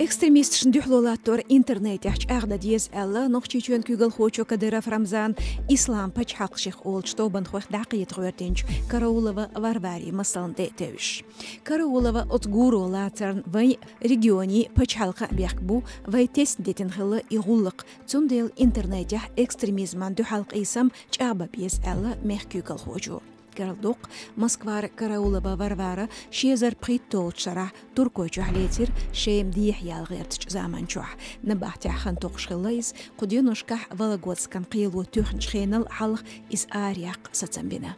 Экстремист шндюхлолаттор интернет яхч агда диез элла нохчичуен күгел хочо Кадыров Рамзан ислам пач хақших олд штобан хох дақиет гвертинч Караулова Варвари масалн детевиш. Караулова отгуру латерн вай региони пач халқа бяхбу вай тест детен хилла игуллық цундел интернет ях экстремизман ду халқ исам чаба биез элла мех күгел хочо. Карлдук Москвар Караулова Варвара шезар притол шарах туркой чухлетир шеем дихял гертч заман чух набахтя хан тоқшхилайз қудинушках Вологодскан қилу тухнчхенал халх из арияқ сацамбина.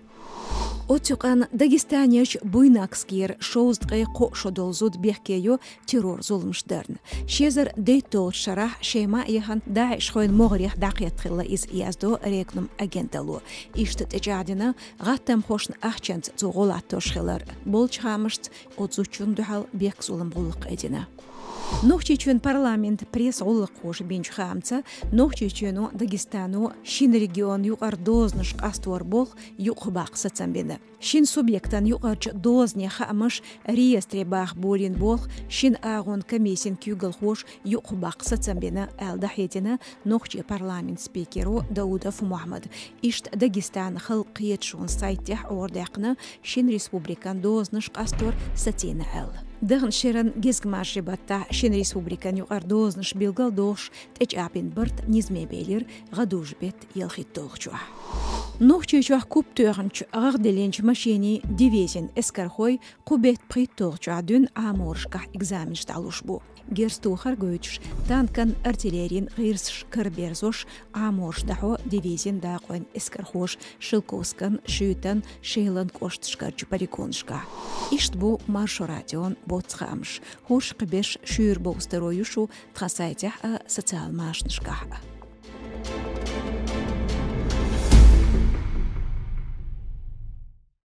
Отюкан Дагестанияч буйнакскир шоуздгай қошо долзуд бехкею террор зулмшдерн. Шезар дейтол шарах шема яхан Даиш хойн могрих дақиятхилла из яздо рекнум агенталу. Иштет эжадина гаттам хошн ахчанц зуголаттошхилар. Болчхамышт отзучун духал бех зулм буллық эдина. Нохчичуен парламент пресс уллық қош бенчхамца, нохчичуену Дагестану шин регион юқар дознуш астуар бол юқбақ сацамбені. Шин субъектан юқарч дозне хамыш реестре бақ болин бол, шин ағын комиссин кюгл хош юқбақ сацамбені әлдахетіні нохчи парламент спикеру Даудов Мухаммад. Ишт Дагестан хылқиетшуын сайтях ордақны шин республикан дознуш астуар сатені әл. Дагн шеран гезгмаши батта шин республикан юқар дознуш билгал дош теч апин бырт низмебелер гадуж бет елхит толчуа. Нохчичуах куб törnch агделенч машини дивизин эскархой кубет притолчуа дün аморшка экзамен шталушбу. Герстухар гөйчш танкан артиллерин гирсш карберзош аморш дахо дивизин дақуэн эскархош шилкоскан шүтан шейлан коштшкарчу париконшка. Иштбу маршоратион боцхамш хош қыбеш шүр боустероюшу тхасайтях социал машншка.